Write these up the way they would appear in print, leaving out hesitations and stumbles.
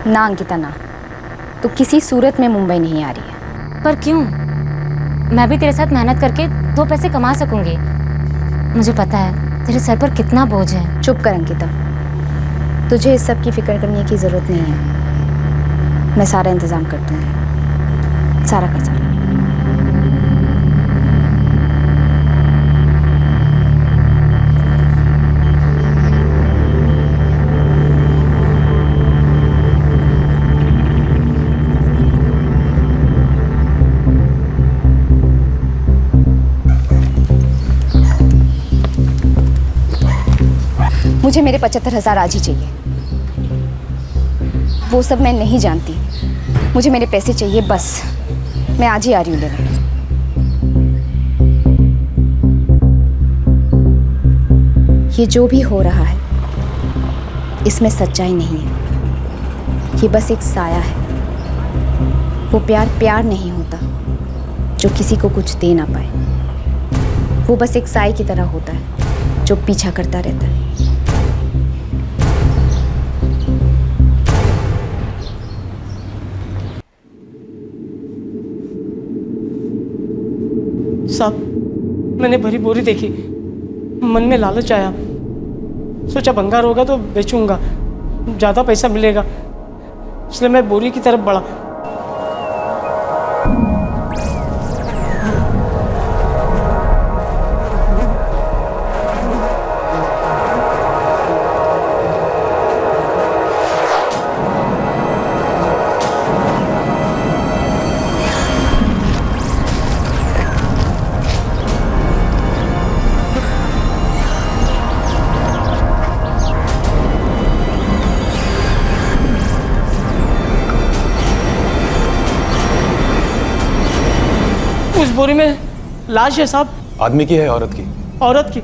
ना अंकिता ना, तो किसी सूरत में मुंबई नहीं आ रही है। पर क्यों? मैं भी तेरे साथ मेहनत करके 2 पैसे कमा सकूंगी। मुझे पता है तेरे सर पर कितना बोझ है। चुप कर अंकिता, तुझे इस सब की फिक्र करने की ज़रूरत नहीं है। मैं सारा इंतज़ाम कर दूँगी, सारा का सारा। मुझे मेरे 75,000 आज ही चाहिए। वो सब मैं नहीं जानती, मुझे मेरे पैसे चाहिए बस। मैं आज ही आ रही हूँ लेने। ये जो भी हो रहा है इसमें सच्चाई नहीं है, ये बस एक साया है। वो प्यार प्यार नहीं होता जो किसी को कुछ दे ना पाए। वो बस एक साए की तरह होता है जो पीछा करता रहता है। साहब, मैंने भरी बोरी देखी, मन में लालच आया, सोचा भंगार होगा तो बेचूंगा, ज़्यादा पैसा मिलेगा, इसलिए मैं बोरी की तरफ बढ़ा। उस बोरी में लाश है साहब। आदमी की है औरत की? औरत की।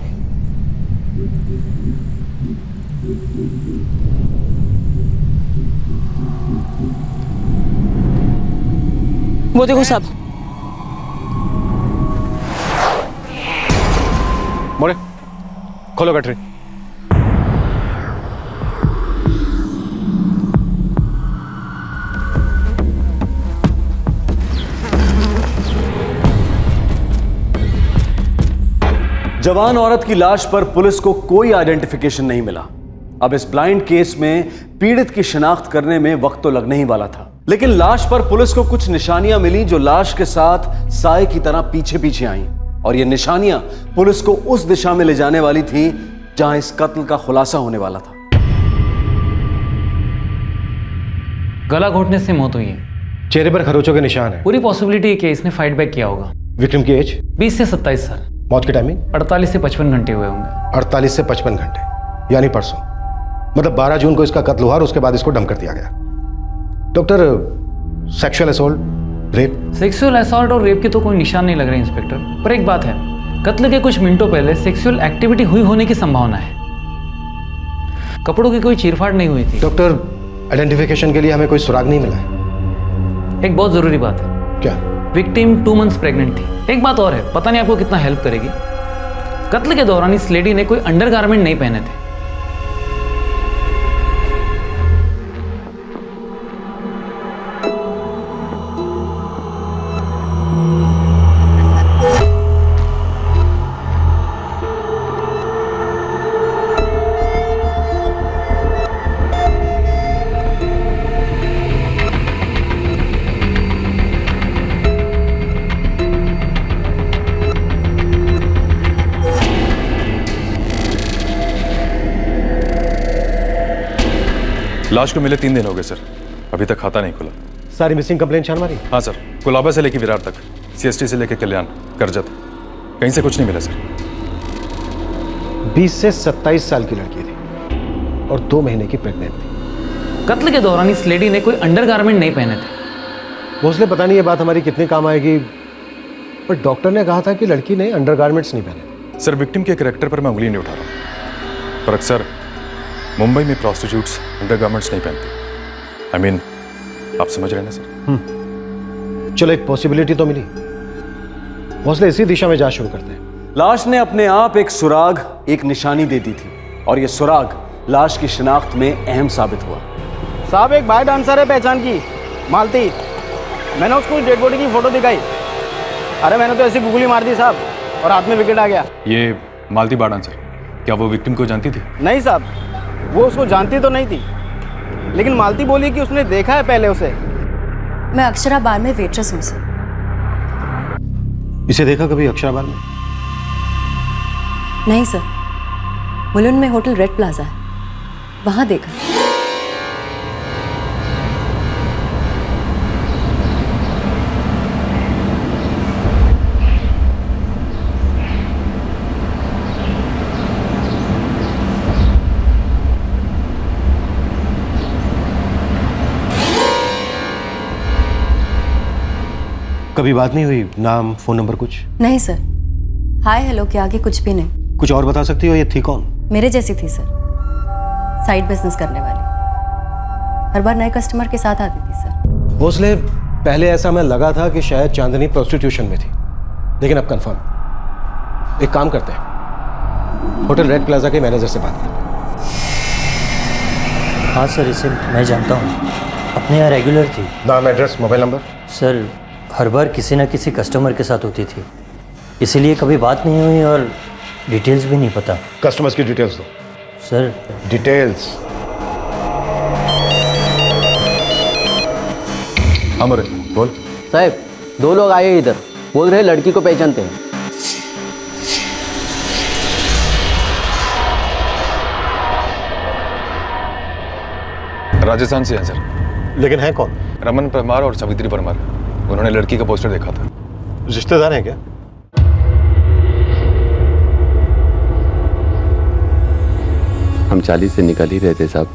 वो देखो साहब। मोरे, खोलो गठरी। जवान औरत की लाश पर पुलिस को कोई आइडेंटिफिकेशन नहीं मिला। अब इस ब्लाइंड केस में पीड़ित की शिनाख्त करने में वक्त तो लगने ही वाला था, लेकिन लाश पर पुलिस को कुछ निशानियां मिली जो लाश के साथ साए की तरह पीछे पीछे आईं, और ये निशानियां पुलिस को उस दिशा में ले जाने वाली थी जहां इस कत्ल का खुलासा होने वाला था। गला घोटने से मौत हुई है। चेहरे पर खरोचों के निशान है। पूरी पॉसिबिलिटी है कि इसने फाइट बैक किया होगा। विक्टिम की एज 20 से 27 साल। मौत की टाइमिंग 48 से 55 घंटे हुए होंगे। 48 से 55 घंटे, यानी परसों, मतलब 12 जून को इसका कत्ल हुआ और उसके बाद इसको डंप कर दिया गया। Doctor, sexual assault, rape? Sexual assault और रेप के तो कोई निशान नहीं लग रहे इंस्पेक्टर, पर एक बात है, कत्ल के कुछ मिनटों पहले सेक्सुअल एक्टिविटी हुई होने की संभावना है। कपड़ों की कोई चीरफाड़ नहीं हुई थी। डॉक्टर, आइडेंटिफिकेशन के लिए हमें कोई सुराग नहीं मिला है। एक बहुत जरूरी बात है। क्या? विक्टिम 2 मंथ्स प्रेग्नेंट थी। एक बात और है, पता नहीं आपको कितना हेल्प करेगी। कत्ल के दौरान इस लेडी ने कोई अंडरगारमेंट नहीं पहने थे। लाश को मिले 3 दिन हो गए सर, अभी तक खाता नहीं खुला। सारी मिसिंग कंप्लेंट छान मारी? हाँ सर, कुलाबा से लेकर विरार तक, CST से लेकर कल्याण, करजत, कहीं से कुछ नहीं मिला सर। 20 से 27 साल की लड़की थी और 2 महीने की प्रेग्नेंट थी। कत्ल के दौरान इस लेडी ने कोई अंडरगारमेंट नहीं पहने थे। भोसले, पता नहीं ये बात हमारी कितने काम आएगी, पर डॉक्टर ने कहा था कि लड़की ने अंडरगारमेंट्स नहीं पहने। सर, विक्टिम के कैरेक्टर पर मैं उंगली नहीं उठा रहा, पर अक्सर मुंबई में प्रोस्टिट्यूट्स अंडरगारमेंट्स नहीं पहनती। I mean, आप समझ रहे हैं ना सर? चलो, एक पॉसिबिलिटी तो मिली। भोसले, इसी दिशा में जांच शुरू करते हैं। लाश ने अपने आप एक सुराग, एक निशानी दे दी थी, और यह सुराग लाश की शिनाख्त में अहम साबित हुआ। साहब एक बाय डांसर है पहचान की, मालती। मैंने उसको डेड बॉडी की फ़ोटो दिखाई। अरे मैंने तो ऐसी गुगली मार दी साहब और हाथ में विकेट आ गया। ये मालती बार डांसर, क्या वो विक्टिम को जानती थी? नहीं साहब, वो उसको जानती तो नहीं थी, लेकिन मालती बोली कि उसने देखा है पहले उसे। मैं अक्षरा बार में वेट्रेस हूँ सर। इसे देखा कभी अक्षरा बार में? नहीं सर, मुलुंड में होटल रेड प्लाजा है, वहाँ देखा। कभी बात नहीं हुई? नाम, फोन नंबर कुछ? नहीं सर, हाय हेलो के आगे कुछ भी नहीं। कुछ और बता सकती हो? ये थी कौन? मेरे जैसी थी सर, साइड बिजनेस करने वाली, हर बार नए कस्टमर के साथ आती थी सर। भोसले, पहले ऐसा हमें लगा था कि शायद चांदनी प्रोस्टिट्यूशन में थी, लेकिन अब कंफर्म। एक काम करते हैं, होटल रेड प्लाजा के मैनेजर से बात करते हैं। हाँ सर, इसे मैं जानता हूँ, अपने यहाँ रेगुलर थी। नाम, एड्रेस, मोबाइल नंबर? सर हर बार किसी न किसी कस्टमर के साथ होती थी, इसीलिए कभी बात नहीं हुई और डिटेल्स भी नहीं पता। कस्टमर्स की डिटेल्स दो सर। डिटेल्स? अमर बोल। साहब 2 लोग आए इधर, बोल रहे लड़की को पहचानते हैं। राजस्थान से हैं सर। लेकिन है कौन? रमन परमार और सावित्री परमार। उन्होंने लड़की का पोस्टर देखा था। रिश्तेदार हैं क्या? हम चाली से निकल ही रहे थे साहब,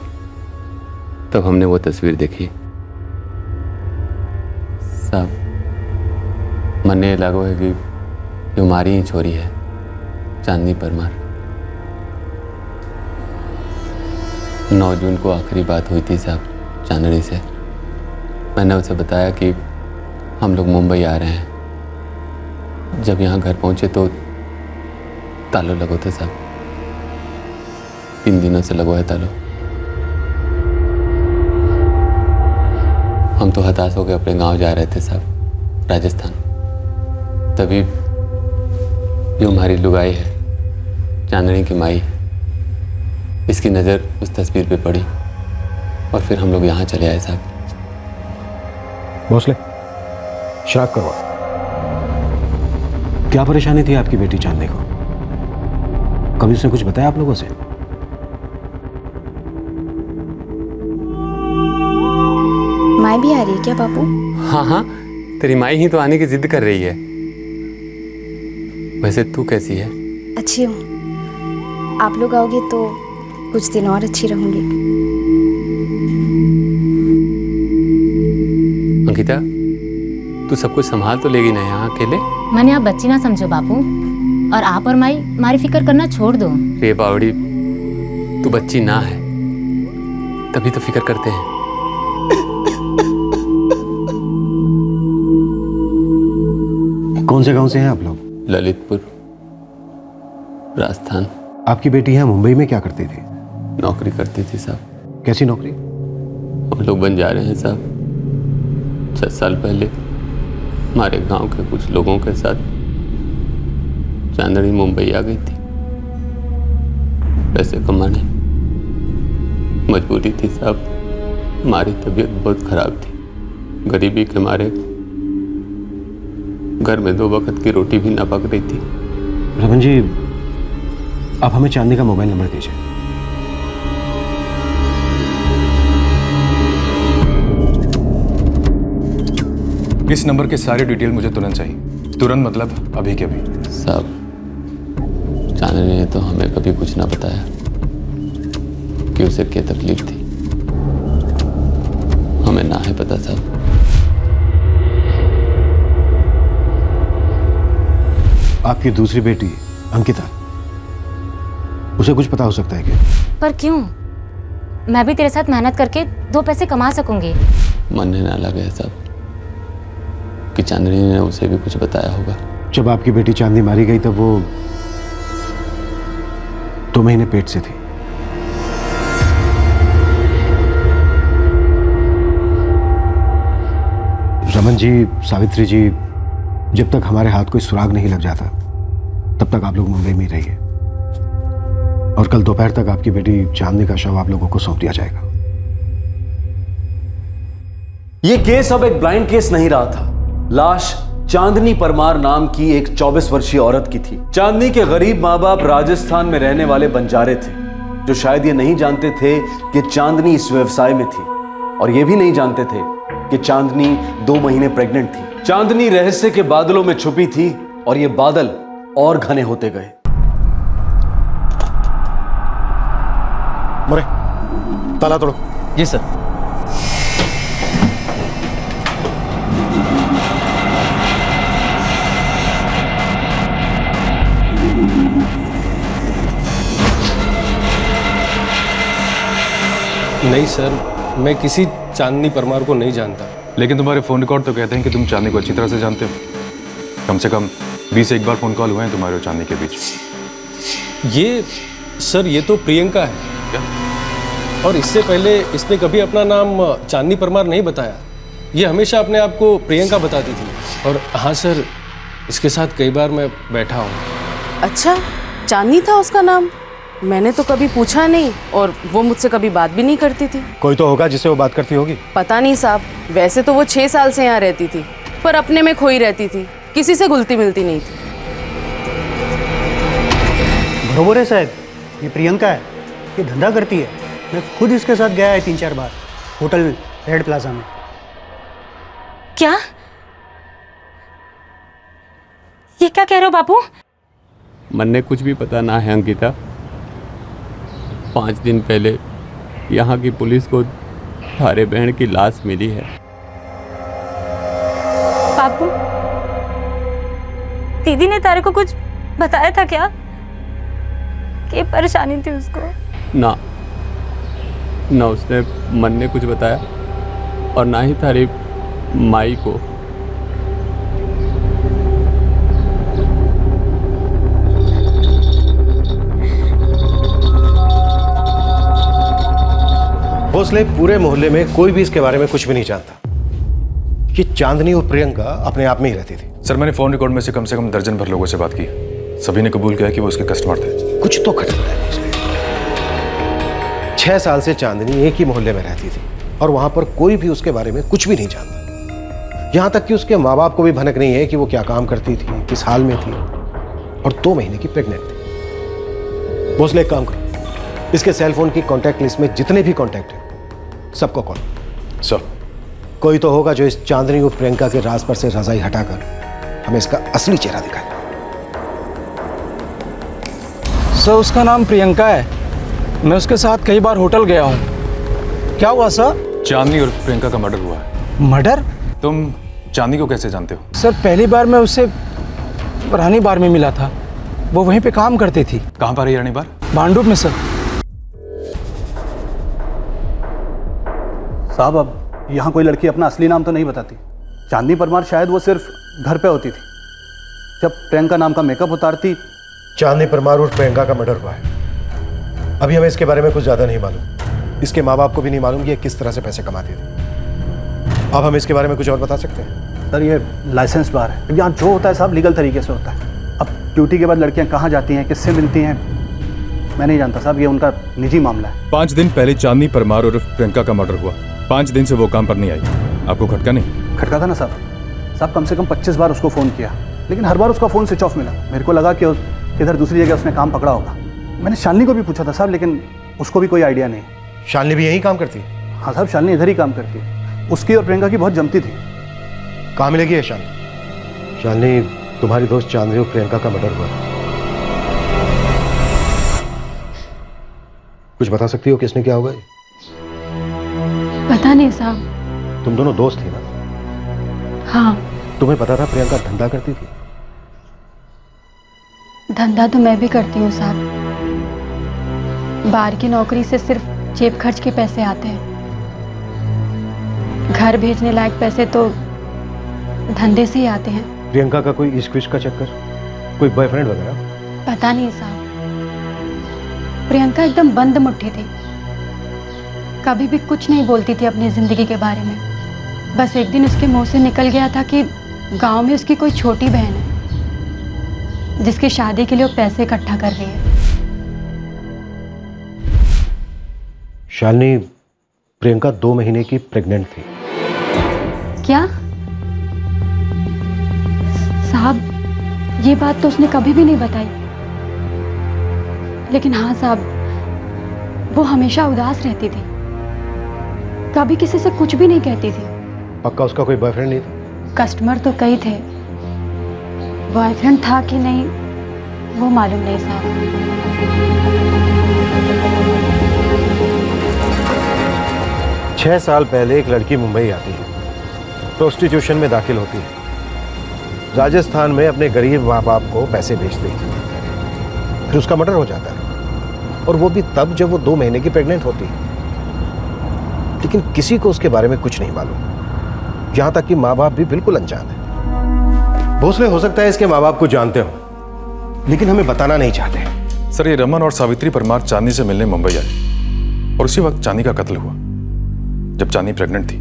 तब हमने वो तस्वीर देखी। साहब मन ने लागो है कि ये हमारी ही छोरी है, चांदनी परमार। 9 जून को आखिरी बात हुई थी साहब चांदनी से। मैंने उसे बताया कि हम लोग मुंबई आ रहे हैं। जब यहाँ घर पहुँचे तो तालो लगो थे साहब, 3 दिनों से लगो है तालो। हम तो हताश होकर अपने गांव जा रहे थे साहब, राजस्थान। तभी जो हमारी लुगाई है, चांदनी की माई, इसकी नज़र उस तस्वीर पे पड़ी और फिर हम लोग यहाँ चले आए साहब। भोसले, शराब करवा। क्या परेशानी थी आपकी बेटी चांदनी को? कभी उसने कुछ बताया आप लोगों से? माई भी आ रही है क्या बापू? हाँ हाँ, तेरी माई ही तो आने की जिद कर रही है। वैसे तू कैसी है? अच्छी हूँ। आप लोग आओगे तो कुछ दिन और अच्छी रहूंगी। अंकिता, तू सब कुछ संभाल तो लेगी ना यहाँ अकेले? मैंने आप बच्ची ना समझो बापू, और आप और माई हमारी फिक्र करना छोड़ दो। रे बावड़ी, तू बच्ची ना है, तभी तो फिक्र करते हैं। कौन से गांव से हैं आप लोग? ललितपुर, राजस्थान। आपकी बेटी यहाँ मुंबई में क्या करती थी? नौकरी करती थी साहब। कैसी नौकरी? हम लोग बन जा रहे हैं साहब। 6 साल पहले हमारे गांव के कुछ लोगों के साथ चांदनी मुंबई आ गई थी पैसे कमाने। मजबूरी थी साहब, हमारी तबीयत बहुत खराब थी। गरीबी के मारे घर में 2 वक्त की रोटी भी ना पक रही थी। रमन जी, आप हमें चांदनी का मोबाइल नंबर दीजिए। इस नंबर के सारे डिटेल मुझे तुरंत चाहिए। तुरंत मतलब अभी के अभी। साहब, चांदनी ने तो हमें कभी कुछ ना बताया कि उसे क्या तकलीफ थी। हमें ना है पता साहब। आपकी दूसरी बेटी अंकिता, उसे कुछ पता हो सकता है क्या? पर क्यों? मैं भी तेरे साथ मेहनत करके 2 पैसे कमा सकूंगी। मन ने ना लगा साहब कि चांदनी ने उसे भी कुछ बताया होगा। जब आपकी बेटी चांदनी मारी गई तब वो 2 महीने पेट से थी। रमन जी, सावित्री जी, जब तक हमारे हाथ कोई सुराग नहीं लग जाता तब तक आप लोग मुंबई में ही रहिए। और कल दोपहर तक आपकी बेटी चांदनी का शव आप लोगों को सौंप दिया जाएगा। यह केस अब एक ब्लाइंड केस नहीं रहा था। लाश चांदनी परमार नाम की एक 24 वर्षीय औरत की थी। चांदनी के गरीब माँ बाप राजस्थान में रहने वाले बंजारे थे, जो शायद ये नहीं जानते थे कि चांदनी इस व्यवसाय में थी, और ये भी नहीं जानते थे कि चांदनी 2 महीने प्रेग्नेंट थी। चांदनी रहस्य के बादलों में छुपी थी और ये बादल और घने होते गए। मोरे, ताला तोड़ो। जी सर। नहीं सर, मैं किसी चांदनी परमार को नहीं जानता। लेकिन तुम्हारे फ़ोन रिकॉर्ड तो कहते हैं कि तुम चांदनी को अच्छी तरह से जानते हो। कम से कम 20 एक बार फ़ोन कॉल हुए हैं तुम्हारे और चांदनी के बीच। ये तो प्रियंका है क्या? और इससे पहले इसने कभी अपना नाम चांदनी परमार नहीं बताया। ये हमेशा अपने आप को प्रियंका बताती थी। और हाँ सर, इसके साथ कई बार मैं बैठा हूँ। अच्छा, चांदनी था उसका नाम? मैंने तो कभी पूछा नहीं, और वो मुझसे कभी बात भी नहीं करती थी। कोई तो होगा जिससे वो बात करती होगी। पता नहीं साहब, वैसे तो वो 6 साल से यहाँ रहती थी, पर अपने में खोई रहती थी, किसी से घुलती मिलती नहीं थी। बरोबर है साहब, ये प्रियंका है, ये धंधा करती है। मैं खुद इसके साथ गया है 3-4 बार होटल रेड प्लाजा में। क्या? ये क्या कह रहे हो बापू? मन ने कुछ भी पता ना है अंकिता। 5 दिन पहले यहाँ की पुलिस को थारे बहन की लाश मिली है। बापू, दीदी ने तारे को कुछ बताया था क्या कि परेशानी थी उसको? ना उसने मन ने कुछ बताया, और ना ही थारी माई को। भोसले, पूरे मोहल्ले में कोई भी इसके बारे में कुछ भी नहीं जानता कि चांदनी और प्रियंका अपने आप में ही रहती थी। सर, मैंने फ़ोन रिकॉर्ड में से कम दर्जन भर लोगों से बात की। सभी ने कबूल किया कि वो उसके कस्टमर थे। कुछ तो खटक रहा है भोसले। 6 साल से चांदनी एक ही मोहल्ले में रहती थी और वहां पर कोई भी उसके बारे में कुछ भी नहीं जानता। यहां तक कि उसके माँ बाप को भी भनक नहीं है कि वो क्या काम करती थी, किस हाल में थी, और 2 महीने की प्रेग्नेंट थी। भोसले, एक काम करो, इसके सेल फोन की कॉन्टैक्ट लिस्ट में जितने भी कॉन्टैक्ट हैं सबको कॉल। सर, कोई तो होगा जो इस चांदनी और प्रियंका के राज पर से रजाई हटाकर हमें इसका असली चेहरा दिखाए। सर, उसका नाम प्रियंका है। मैं उसके साथ कई बार होटल गया हूँ। क्या हुआ सर? चांदनी और प्रियंका का मर्डर हुआ है। मर्डर? तुम चांदनी को कैसे जानते हो? सर, पहली बार मैं उससे रानी बार में मिला था। वो वहीं पे काम करती थी। कहाँ पर है रानी बार? भांडुप में सर। साहब, अब यहाँ कोई लड़की अपना असली नाम तो नहीं बताती। चांदनी परमार शायद वो सिर्फ घर पे होती थी। जब प्रियंका नाम का मेकअप उतारती। चांदनी परमार और प्रियंका का मर्डर हुआ है। अभी हमें इसके बारे में कुछ ज्यादा नहीं मालूम। इसके माँ बाप को भी नहीं मालूम कि ये किस तरह से पैसे कमाती थी। अब हम इसके बारे में कुछ और बता सकते हैं? सर, ये लाइसेंस बार है। यहाँ जो होता है साहब लीगल तरीके से होता है। अब ड्यूटी के बाद लड़कियाँ कहाँ जाती हैं, किससे मिलती हैं, मैं नहीं जानता साहब। ये उनका निजी मामला है। 5 दिन पहले चांदनी परमार और प्रियंका का मर्डर हुआ। 5 दिन से वो काम पर नहीं आई। आपको खटका नहीं? खटका था ना साहब कम से कम 25 बार उसको फ़ोन किया, लेकिन हर बार उसका फ़ोन स्विच ऑफ मिला। मेरे को लगा कि किधर दूसरी जगह उसने काम पकड़ा होगा। मैंने शालिनी को भी पूछा था साहब, लेकिन उसको भी कोई आइडिया नहीं। शालिनी भी यहीं काम करती है? हाँ साहब, शालिनी इधर ही काम करती है। उसकी और प्रियंका की बहुत जमती थी। कहाँ मिलेगी है शालिनी? शालिनी, तुम्हारी दोस्त चांदनी और प्रियंका का मर्डर हुआ। कुछ बता सकती हो किसने क्या होगा? पता नहीं साहब। तुम दोनों दोस्त थी ना? हाँ। तुम्हें पता था प्रियंका धंधा करती थी? धंधा तो मैं भी करती हूँ साहब। बाहर की नौकरी से सिर्फ जेब खर्च के पैसे आते हैं। घर भेजने लायक पैसे तो धंधे से ही आते हैं। प्रियंका का कोई इश्क विश्क का चक्कर, कोई बॉयफ्रेंड वगैरह? पता नहीं साहब। प्रियंका एकदम बंद मुट्ठी थी, कभी भी कुछ नहीं बोलती थी अपनी जिंदगी के बारे में। बस एक दिन उसके मुंह से निकल गया था कि गांव में उसकी कोई छोटी बहन है जिसकी शादी के लिए वो पैसे इकट्ठा कर रही है। शालिनी, प्रियंका 2 महीने की प्रेग्नेंट थी। क्या साहब, ये बात तो उसने कभी भी नहीं बताई। लेकिन हाँ साहब, वो हमेशा उदास रहती थी, कभी किसी से कुछ भी नहीं कहती थी। पक्का उसका कोई बॉयफ्रेंड नहीं था? कस्टमर तो कई थे, बॉयफ्रेंड था कि नहीं वो मालूम नहीं साहब। 6 साल पहले एक लड़की मुंबई आती है, प्रोस्टिट्यूशन में दाखिल होती है, राजस्थान में अपने गरीब माँ बाप को पैसे भेजती है, फिर उसका मर्डर हो जाता है, और वो भी तब जब वो 2 महीने की प्रेग्नेंट होती है। लेकिन किसी को उसके बारे में कुछ नहीं मालूम, यहां तक कि माँ बाप भी बिल्कुल अनजान है। भोसले हो सकता है इसके माँ बाप को जानते हो, लेकिन हमें बताना नहीं चाहते। सर, ये रमन और सावित्री परमार चांदनी से मिलने मुंबई आए और उसी वक्त चांदनी का कत्ल हुआ जब चांदनी प्रेग्नेंट थी।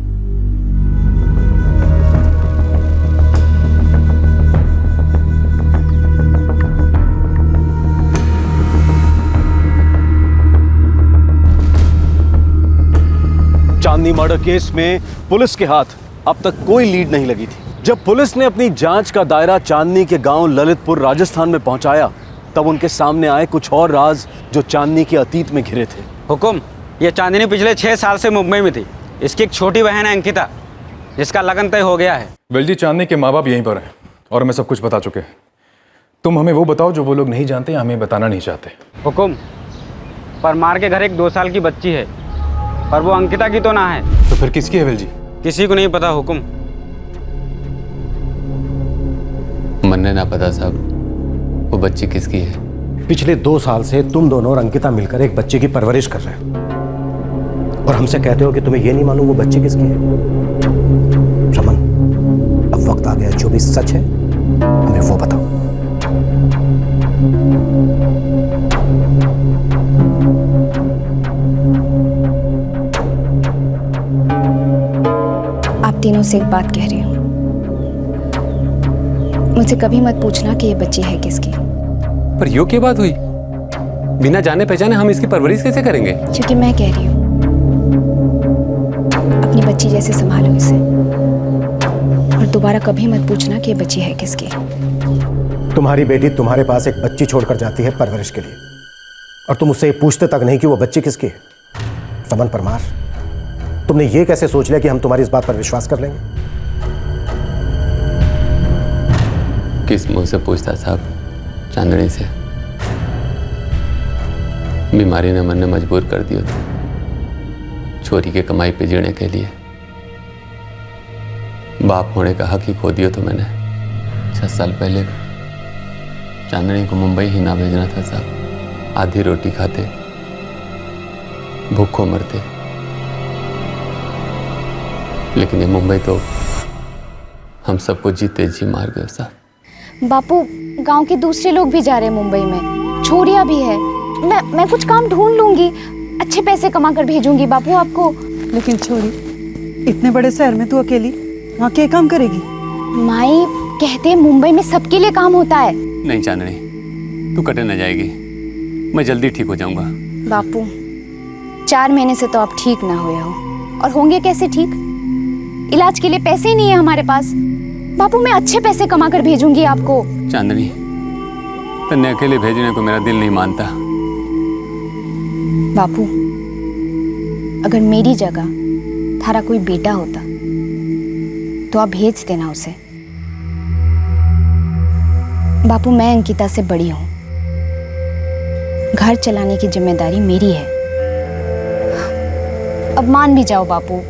चांदनी मर्डर केस में पुलिस के हाथ अब तक कोई लीड नहीं लगी थी। जब पुलिस ने अपनी जांच का दायरा चांदनी के गांव ललितपुर राजस्थान में पहुंचाया, तब उनके सामने आए कुछ और राज जो चांदनी के अतीत में घिरे थे। हुकुम, ये चांदनी पिछले 6 साल से मुंबई में थी। इसकी एक छोटी बहन है अंकिता, जिसका लगन तय हो गया है। वेल जी, चांदनी के माँ बाप यहीं पर हैं और हमें सब कुछ बता चुके हैं। तुम हमें वो बताओ जो वो लोग नहीं जानते या हमें बताना नहीं चाहते। हुकुम, परमार के घर एक 2 साल की बच्ची है, पर वो अंकिता की तो ना है। तो फिर किसकी है वेल जी? किसी को नहीं पता हुकुम। मन ने ना पता साहब, वो बच्ची किसकी है। पिछले 2 साल से तुम दोनों और अंकिता मिलकर एक बच्चे की परवरिश कर रहे हो, और हमसे कहते हो कि तुम्हें यह नहीं मालूम वो बच्ची किसकी है। रमन, अब वक्त आ गया, जो भी सच है हमें वो बताओ। आप तीनों से एक बात कह रही हूँ, मुझे कभी मत पूछना कि ये बच्ची है किसकी। पर यो क्या बात हुई? बिना जाने पहचाने हम इसकी परवरिश कैसे करेंगे? क्योंकि मैं कह रही हूँ, अपनी बच्ची जैसे संभालो इसे, और दोबारा कभी मत पूछना कि ये बच्ची है किसकी। तुम्हारी बेटी तुम्हारे पास एक बच्ची छोड़कर जाती है परवरिश के लिए, और तुम उससे ये पूछते तक नहीं कि वो बच्ची किसकी है। रमन परमार, तुमने ये कैसे सोच लिया कि हम तुम्हारी इस बात पर विश्वास कर लेंगे? किस मुंह से पूछता साहब चांदनी से? बीमारी ने मन ने मजबूर कर दिया था चोरी के कमाई पे जीने के लिए। बाप होने का हक ही खो दिया तो मैंने 6 साल पहले चांदनी को मुंबई ही ना भेजना था साहब। आधी रोटी खाते, भूखों मरते, लेकिन ये मुंबई तो हम सबको जीते जी मार गए साहब। बापू, गांव के दूसरे लोग भी जा रहे हैं मुंबई में, छोरिया भी है। मैं कुछ काम ढूंढ लूंगी, अच्छे पैसे कमा कर भेजूंगी बापू आपको। लेकिन छोरी, इतने बड़े शहर में तू अकेली वहाँ क्या काम करेगी? माई कहते हैं मुंबई में सबके लिए काम होता है। नहीं चांदनी, तू कटे न जाएगी, मैं जल्दी ठीक हो जाऊंगा। बापू, 4 महीने से तो आप ठीक ना हुए हो, और होंगे कैसे ठीक? इलाज के लिए पैसे ही नहीं है हमारे पास। बापू, मैं अच्छे पैसे कमा कर भेजूंगी आपको। चांदनी, तन्ने अकेले भेजने को मेरा दिल नहीं मानता। बापू, अगर मेरी जगह थारा कोई बेटा होता तो आप भेज देना उसे। बापू, मैं अंकिता से बड़ी हूं, घर चलाने की जिम्मेदारी मेरी है। अब मान भी जाओ बापू।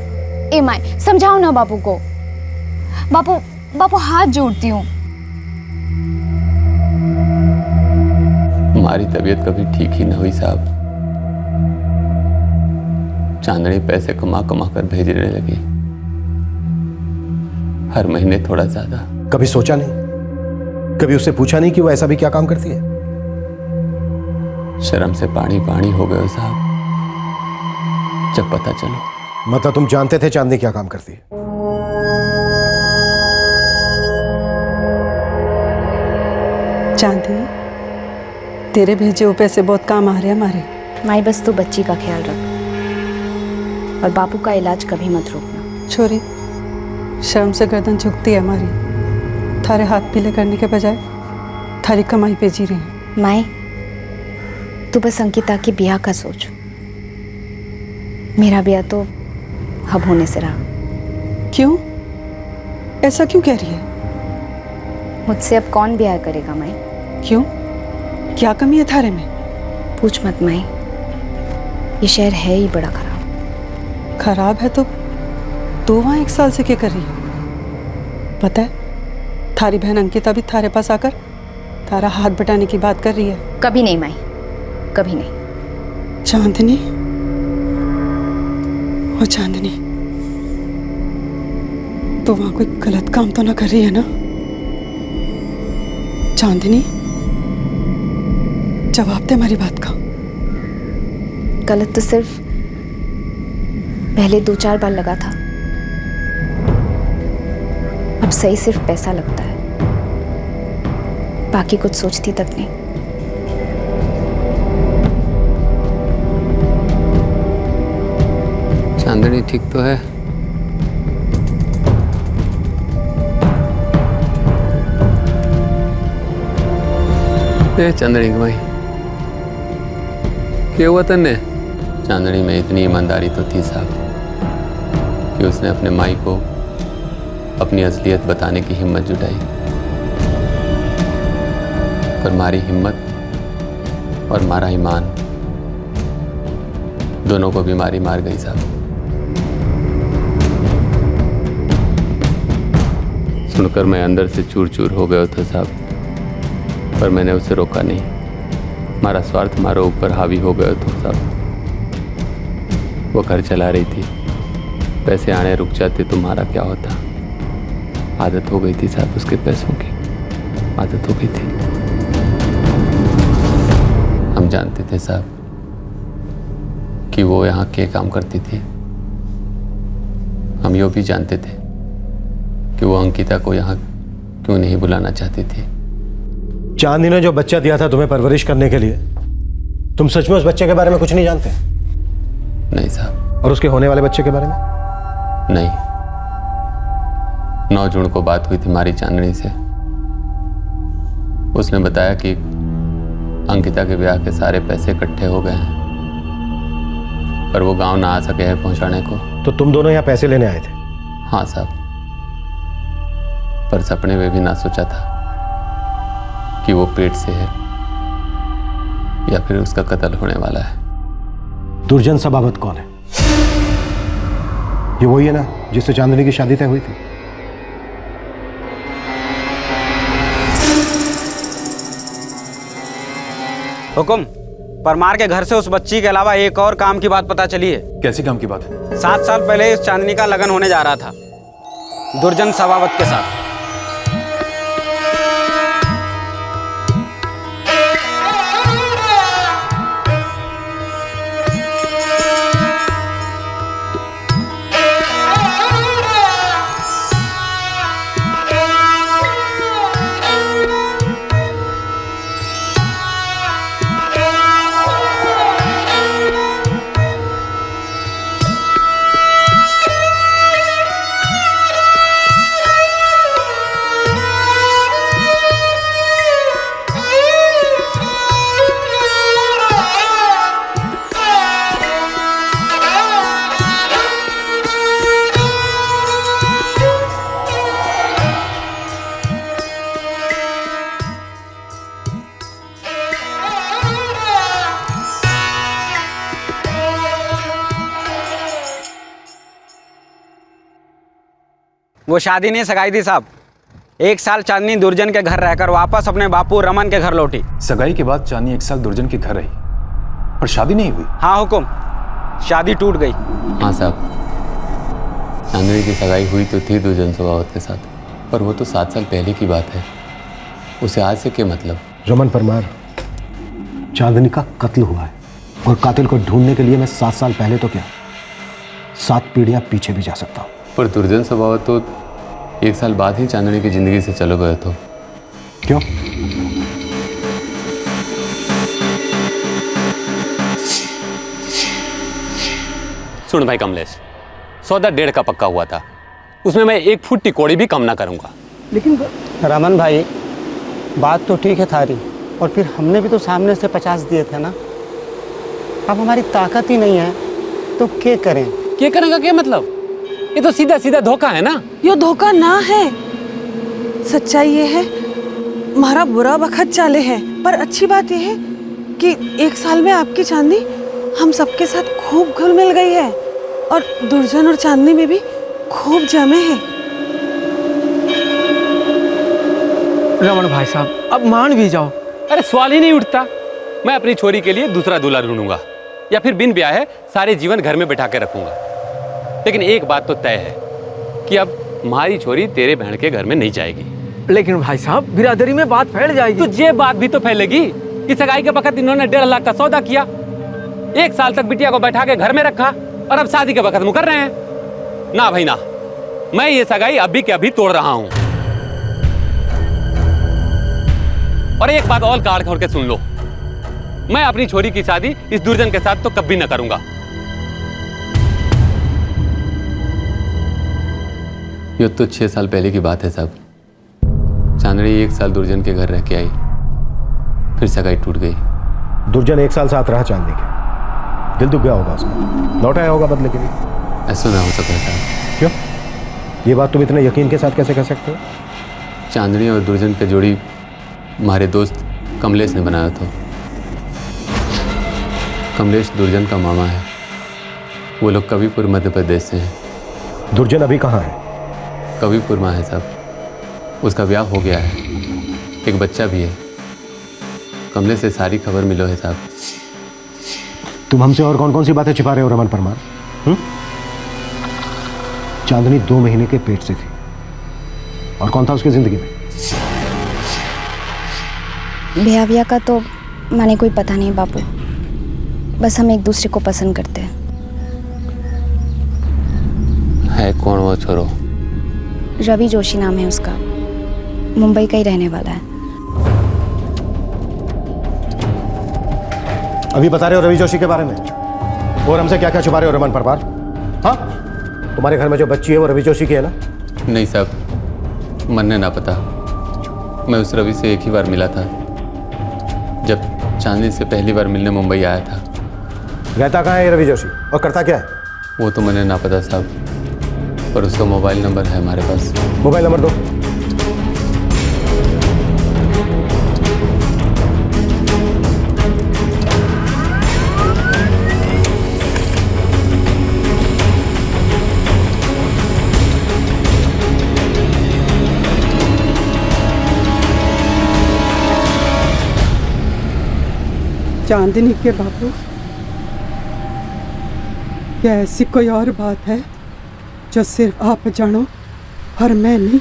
ए माय, समझाओ ना बापू को। बापू, बापू हाथ जोड़ती हूँ। हमारी तबीयत कभी ठीक ही न हुई साहब। चांदनी पैसे कमा कमा कर भेजने लगी, हर महीने थोड़ा ज्यादा। कभी सोचा नहीं, कभी उससे पूछा नहीं कि वो ऐसा भी क्या काम करती है? शर्म से पानी पानी हो गए साहब जब पता चलो। मतलब तुम जानते थे चांदनी क्या काम करती है? चांदनी, तेरे भेजे हुए पैसे बहुत काम आ रहे हैं हमारे। माई बस तू बच्ची का ख्याल रख और बापू का इलाज कभी मत रोकना। छोरी, शर्म से गर्दन झुकती है हमारी। थारे हाथ पीले करने के बजाय थारी कमाई पे जी रही है। माई, तू बस अंकिता की ब्याह का सोच। मेरा ब्याह तो अब होने से रहा। क्यों? ऐसा क्यों कह रही है? मुझसे अब कौन ब्याह करेगा माई? क्यों? क्या कमी है थारे में? पूछ मत माई, ये शहर है ही बड़ा खराब। खराब है तो वहाँ 1 साल से क्या कर रही है? पता है, थारी बहन अंकिता भी थारे पास आकर थारा हाथ बटाने की बात कर रही है। कभी नहीं माई, कभी नहीं। चांदनी, ओ चांदनी, तो वहां कोई गलत काम तो ना कर रही है ना? चांदनी, जवाब दे हमारी बात का। गलत तो सिर्फ पहले 2-4 बार लगा था, अब सही सिर्फ पैसा लगता है, बाकी कुछ सोचती तक नहीं। चांदनी ठीक तो है? चांदनी की भाई क्या हुआ तन्ने? चांदनी में इतनी ईमानदारी तो थी साहब कि उसने अपने माई को अपनी असलियत बताने की हिम्मत जुटाई, पर मारी हिम्मत और मारा ईमान दोनों को बीमारी मार गई साहब। सुनकर मैं अंदर से चूर चूर हो गया था साहब, पर मैंने उसे रोका नहीं। हमारा स्वार्थ हमारे ऊपर हावी हो गया था साहब। वो घर चला रही थी, पैसे आने रुक जाते तुम्हारा क्या होता। आदत हो गई थी साहब, उसके पैसों की आदत हो गई थी। हम जानते थे साहब कि वो यहाँ क्या काम करती थी। हम ये भी जानते थे कि वो अंकिता को यहाँ क्यों नहीं बुलाना चाहती थी। चांदनी ने जो बच्चा दिया था तुम्हें परवरिश करने के लिए, तुम सच में उस बच्चे के बारे में कुछ नहीं जानते? नहीं साहब। और उसके होने वाले बच्चे के बारे में? नहीं। 9 जून को बात हुई थी हमारी चांदनी से। उसने बताया कि अंकिता के ब्याह के सारे पैसे इकट्ठे हो गए हैं, पर वो गांव ना आ सके हैं पहुंचाने को। तो तुम दोनों यहाँ पैसे लेने आए थे? हाँ साहब, पर सपने में भी ना सोचा था कि वो पेट से है या फिर उसका कत्ल होने वाला है। दुर्जन सबावत कौन है? ये वही है ना जिससे चांदनी की शादी तय हुई थी? हुकुम, परमार के घर से उस बच्ची के अलावा एक और काम की बात पता चली है। कैसी काम की बात है? 7 साल पहले इस चांदनी का लगन होने जा रहा था दुर्जन सबावत के साथ। वो शादी नहीं सगाई थी साहब। 1 साल चांदनी दुर्जन के घर रहकर वापस अपने बापू रमन के घर लौटी। सगाई के बाद चांदनी 1 साल दुर्जन के घर रही, पर शादी नहीं हुई। हाँ हुकुम, शादी टूट गई। हाँ साहब, चांदनी की सगाई हुई तो थी दुर्जन सबावत के साथ, पर वो तो 7 साल पहले की बात है। उसे आज से क्या मतलब? रमन परमार, चांदनी का कत्ल हुआ है और कातिल को ढूंढने के लिए मैं 7 साल पहले तो क्या 7 पीढ़ियां पीछे भी जा सकता हूँ। पर दुर्जन सबावत तो 1 साल बाद ही चांदनी की जिंदगी से चले गए तो। क्यों? सुन भाई कमलेश, सौदा 1.5 का पक्का हुआ था, उसमें मैं 1 फुट टिकोड़ी भी कम ना करूँगा। लेकिन रमन भाई, बात तो ठीक है थारी, और फिर हमने भी तो सामने से 50 दिए थे ना। अब हमारी ताकत ही नहीं है तो क्या करें? क्या करेंगे क्या मतलब? ये तो सीधा सीधा धोखा है ना। यो धोखा ना है, सच्चाई ये है हमारा बुरा वक्त चाले है। पर अच्छी बात यह है कि 1 साल में आपकी चांदनी हम सबके साथ खूब घुल मिल गई है, और दुर्जन और चांदनी में भी खूब जमे हैं। रमन भाई साहब, अब मान भी जाओ। अरे सवाल ही नहीं उठता। मैं अपनी छोरी के लिए दूसरा दूल्हा ढूंढूंगा, या फिर बिन ब्याह है सारे जीवन घर में बिठा के रखूंगा। लेकिन एक बात तो तय है कि अब हमारी छोरी तेरे बहन के घर में नहीं जाएगी। लेकिन भाई साहब, बिरादरी में बात फैल जाएगी। तो ये बात भी तो फैलेगी कि सगाई के वक्त इन्होंने 1.5 लाख का सौदा किया, 1 साल तक बिटिया को बैठा के घर में रखा, और अब शादी के वक्त मुकर रहे हैं। ना भाई ना, मैं ये सगाई अभी के अभी तोड़ रहा हूं। और एक बात और काट खोल के सुन लो, मैं अपनी छोरी की शादी इस दुर्जन के साथ तो कभी न करूंगा। ये तो 6 साल पहले की बात है साहब। चांदनी 1 साल दुर्जन के घर रह के आई, फिर सगाई टूट गई। दुर्जन 1 साल साथ रहा चांदनी के, दिल दुख गया होगा उसका, लौट आया होगा बदले के लिए। ऐसा ना हो सकता साहब। क्यों? ये बात तुम इतने यकीन के साथ कैसे कह सकते हो? चांदनी और दुर्जन की जोड़ी हमारे दोस्त कमलेश ने बनाया था। कमलेश दुर्जन का मामा है। वो लोग कबीरपुर मध्य प्रदेश से हैं। दुर्जन अभी कहाँ है? कबीरपुर में है साहब। उसका ब्याह हो गया है, एक बच्चा भी है। कमलेश से सारी खबर मिलो है साहब। तुम हमसे और कौन कौन सी बातें छिपा रहे हो रमन परमार? चांदनी 2 महीने के पेट से थी, और कौन था उसकी जिंदगी में? ब्याह का तो माने कोई पता नहीं बापू, बस हम एक दूसरे को पसंद करते हैं। है कौन वो छोरो? रवि जोशी नाम है उसका, मुंबई का ही रहने वाला है। अभी बता रहे हो रवि जोशी के बारे में, और हमसे क्या क्या छुपा रहे हो रमन परमार? हाँ, तुम्हारे घर में जो बच्ची है वो रवि जोशी की है ना? नहीं साहब, मन ने ना पता। मैं उस रवि से एक ही बार मिला था, जब चांदनी से पहली बार मिलने मुंबई आया था। रहता कहाँ है रवि जोशी, और करता क्या है? वो तो मैंने ना पता साहब, पर उसका मोबाइल नंबर है हमारे पास। मोबाइल नंबर दो। चांदनी के बाबू, क्या ऐसी कोई और बात है जो सिर्फ आप जानो और मैं नहीं?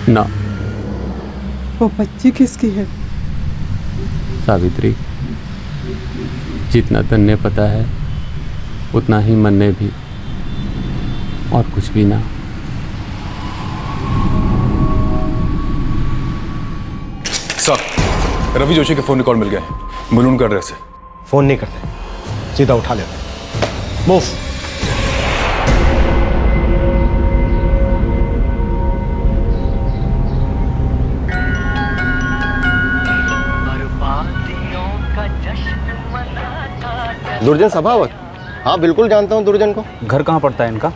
ना। वो बच्ची किसकी है? सावित्री। जितना तन्ने पता है उतना ही मन ने भी, और कुछ भी ना। सर, रवि जोशी के फोन रिकॉर्ड मिल गए, बलून का एड्रेस है। फोन नहीं करते, सीधा उठा लेते। मूव। दुर्जन सभावत? हाँ बिल्कुल जानता हूँ दुर्जन को। घर कहाँ पड़ता है इनका?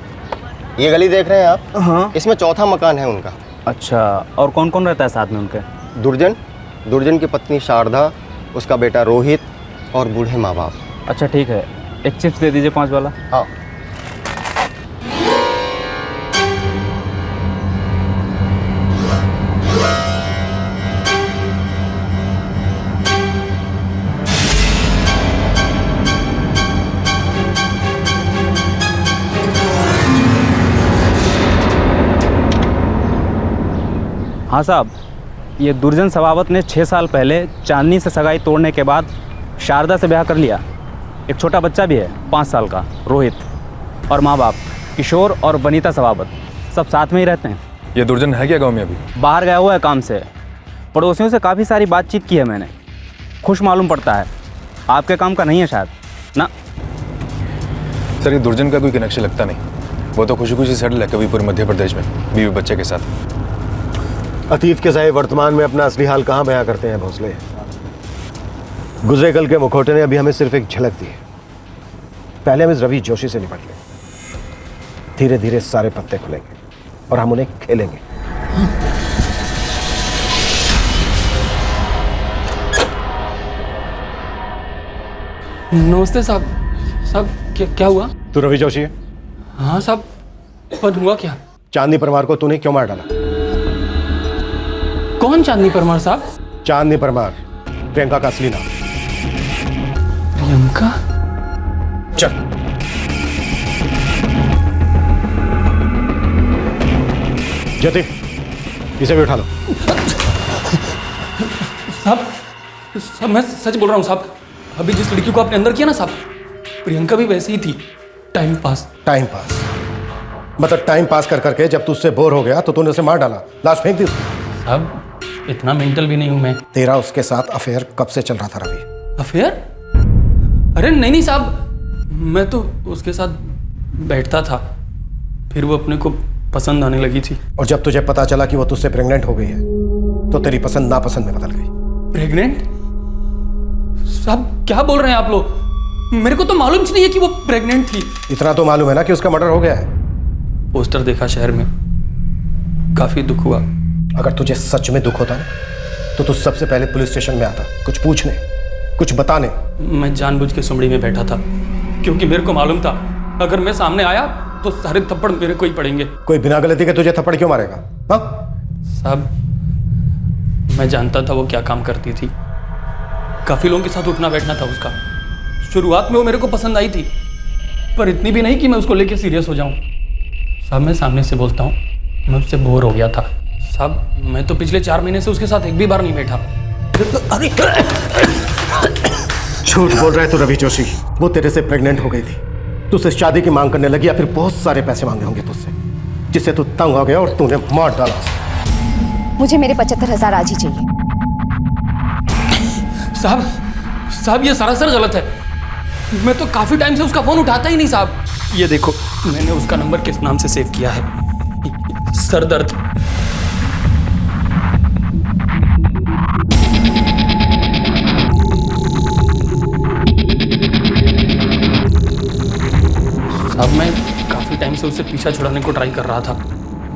ये गली देख रहे हैं आप? हाँ। इसमें 4था मकान है उनका। अच्छा, और कौन कौन रहता है साथ में उनके? दुर्जन की पत्नी शारदा, उसका बेटा रोहित और बूढ़े माँ बाप। अच्छा ठीक है, एक चिप्स दे दीजिए 5 वाला। हाँ। हाँ साहब, ये दुर्जन सभावत ने 6 साल पहले चांदनी से सगाई तोड़ने के बाद शारदा से ब्याह कर लिया। एक छोटा बच्चा भी है 5 साल का, रोहित, और माँ बाप किशोर और बनीता सभावत सब साथ में ही रहते हैं। ये दुर्जन है क्या गांव में अभी? बाहर गया हुआ है काम से। पड़ोसियों से काफ़ी सारी बातचीत की है मैंने, खुश मालूम पड़ता है। आपके काम का नहीं है शायद ना? सर ये दुर्जन का कोई कनेक्शन लगता नहीं। वो तो खुशी खुशी सेटल है कबीरपुर मध्य प्रदेश में बीवी बच्चे के साथ। अतीत के साए वर्तमान में अपना असली हाल कहाँ बयां करते हैं भोसले? गुजरे कल के मुखौटे ने अभी हमें सिर्फ एक झलक दी है। पहले हम इस रवि जोशी से निपट लें, धीरे धीरे सारे पत्ते खुलेंगे और हम उन्हें खेलेंगे। नमस्ते साहब। साहब क्या हुआ? तू रवि जोशी है? हाँ साहब, पर हुआ क्या? चांदनी परमार को तूने क्यों मार डाला? कौन चांदनी परमार साहब? चांदनी परमार, प्रियंका का असली नाम। प्रियंका? चल। ज्योति, इसे भी उठा लो। साहब मैं सच बोल रहा हूँ साहब। अभी जिस लड़की को आपने अंदर किया ना साहब, प्रियंका भी वैसे ही थी। Time pass. टाइम पास मतलब टाइम पास कर करके जब तू उससे बोर हो गया तो तूने उसे मार डाला, लाश फेंक दी उसको। साहब इतना मेंटल भी नहीं हूं मैं। तेरा उसके साथ अफेयर कब से चल रहा था रवि? अफेयर? अरे नहीं साहब, मैं तो उसके साथ बैठता था, फिर वो अपने को पसंद आने लगी थी। और जब तुझे पता चला कि वो तुझसे प्रेग्नेंट हो गई है तो तेरी पसंद नापसंद में बदल गई। प्रेग्नेंट? साहब क्या बोल रहे हैं आप लोग? मेरे को तो मालूम ही नहीं है कि वो प्रेग्नेंट थी। इतना तो मालूम है ना कि उसका मर्डर हो गया है। पोस्टर देखा शहर में, काफी दुख हुआ। अगर तुझे सच में दुख होता ना तो तू सबसे पहले पुलिस स्टेशन में आता, कुछ पूछने, कुछ बताने। मैं जानबूझ के सुमड़ी में बैठा था क्योंकि मेरे को मालूम था अगर मैं सामने आया तो सारे थप्पड़ मेरे को ही पड़ेंगे। कोई बिना गलती के तुझे थप्पड़ क्यों मारेगा? हाँ साहब मैं जानता था वो क्या काम करती थी। काफी लोगों के साथ उठना बैठना था उसका। शुरुआत में वो मेरे को पसंद आई थी, पर इतनी भी नहीं कि मैं उसको लेके सीरियस हो जाऊं। साहब मैं सामने से बोलता हूँ, मैं उससे बोर हो गया था। साहब मैं तो पिछले 4 महीने से उसके साथ एक भी बार नहीं बैठा। अरे झूठ बोल रहा है तू रवि जोशी। वो तेरे से प्रेग्नेंट हो गई थी, तुझसे शादी की मांग करने लगी या फिर बहुत सारे पैसे मांगे होंगे तुझसे, जिससे तू तंग हो गया और तूने मार डाला। मुझे मेरे 75,000 आज ही चाहिए। साहब ये सरासर गलत है। मैं तो काफी टाइम से उसका फोन उठाता ही नहीं साहब। ये देखो मैंने उसका नंबर किस नाम से सेव किया है, सरदर्द। साहब मैं काफी टाइम से उससे पीछा छुड़ाने को ट्राई कर रहा था।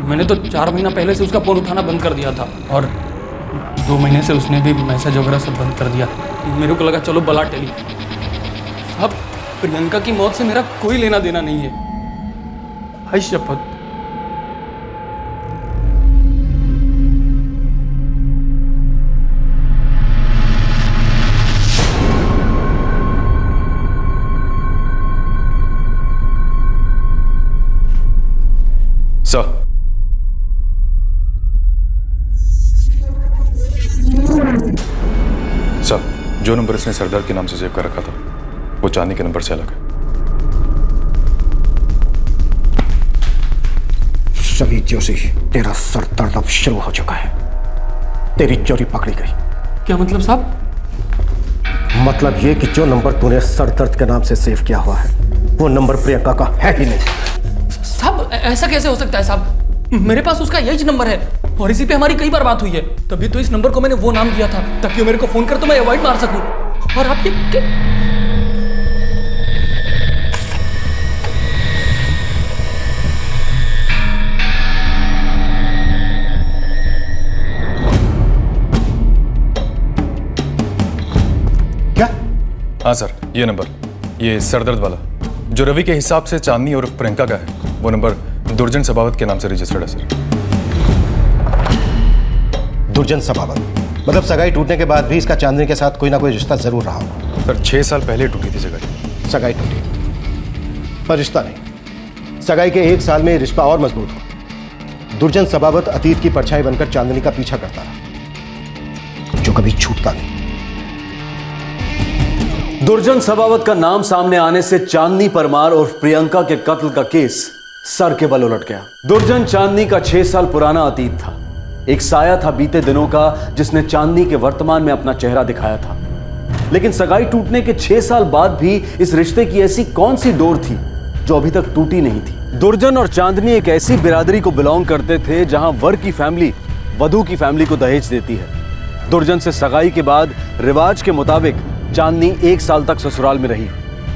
मैंने तो 4 महीना पहले से उसका फोन उठाना बंद कर दिया था और 2 महीने से उसने भी मैसेज वगैरह सब बंद कर दिया। मेरे को लगा चलो बला टेली। अब प्रियंका की मौत से मेरा कोई लेना देना नहीं है, हाय शपथ। सर सर जो नंबर इसने सरदार के नाम से सेव कर रखा था वो चांदनी के नंबर से अलग है। रवि जोशी, तेरा सर दर्द अब शुरू हो चुका है। तेरी चोरी पकड़ी गई। क्या मतलब साहब? मतलब ये कि जो नंबर तूने सर दर्द के नाम से सेव किया हुआ है वो नंबर प्रियंका का है ही नहीं। साहब ऐसा कैसे हो सकता है साहब? मेरे पास उसका यही नंबर है और इसी पे हमारी कई बार बात हुई है। तभी तो इस नंबर को मैंने वो नाम दिया था ताकि वो मेरे को फोन कर तो मैं अवॉइड मार सकूं। और आप ये क्या? हाँ सर ये नंबर, ये सरदर्द वाला जो रवि के हिसाब से चांदनी और प्रियंका का है, वो नंबर दुर्जन सबावत के नाम से रजिस्टर्ड है सर। दुर्जन सबावत मतलब सगाई टूटने के बाद भी इसका चांदनी के साथ कोई ना कोई रिश्ता जरूर रहा हो। सर 6 साल पहले टूटी थी सगाई। सगाई टूटी पर रिश्ता नहीं। सगाई के 1 साल में रिश्ता और मजबूत हो। दुर्जन सबावत अतीत की परछाई बनकर चांदनी का पीछा करता रहा, जो कभी छूटता नहीं। दुर्जन सबावत का नाम सामने आने से चांदनी परमार और प्रियंका के कत्ल का केस सर के बल उलट गया। दुर्जन चांदनी का 6 साल पुराना अतीत था, एक साया था बीते दिनों का जिसने चांदनी के वर्तमान में अपना चेहरा दिखाया था। लेकिन सगाई टूटने के 6 साल बाद भी इस रिश्ते की ऐसी कौन सी डोर थी जो अभी तक टूटी नहीं थी। दुर्जन और चांदनी एक ऐसी बिरादरी को बिलोंग करते थे जहां वर की फैमिली वधू की फैमिली को दहेज देती है। दुर्जन से सगाई के बाद रिवाज के मुताबिक चांदनी 1 साल तक ससुराल में रही,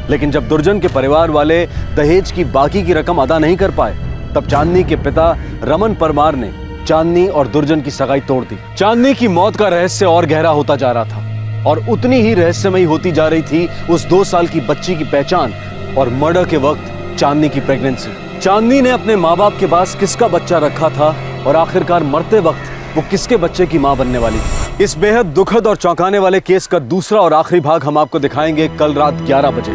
लेकिन जब दुर्जन के परिवार वाले दहेज की बाकी की रकम अदा नहीं कर पाए, तब चांदनी के पिता रमन परमार ने चांदनी और दुर्जन की सगाई तोड़ दी। चांदनी की मौत का रहस्य और गहरा होता जा रहा था और उतनी ही रहस्यमयी होती जा रही थी उस 2 साल की बच्ची की पहचान और मर्डर के वक्त चांदनी की प्रेगनेंसी। चांदनी ने अपने माँ बाप के पास किसका बच्चा रखा था और आखिरकार मरते वक्त वो किसके बच्चे की मां बनने वाली थी। इस बेहद दुखद और चौंकाने वाले केस का दूसरा और आखिरी भाग हम आपको दिखाएंगे कल रात 11 बजे।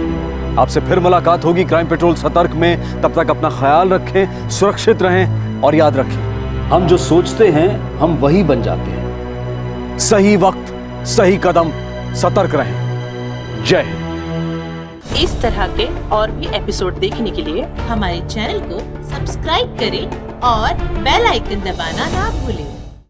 आपसे फिर मुलाकात होगी क्राइम पेट्रोल सतर्क में। तब तक अपना ख्याल रखें, सुरक्षित रहें और याद रखें, हम जो सोचते हैं हम वही बन जाते हैं। सही वक्त, सही कदम, सतर्क रहें। जय हिंद। इस तरह के और भी एपिसोड देखने के लिए हमारे चैनल को सब्सक्राइब करें और बेल आइकन दबाना ना भूलें।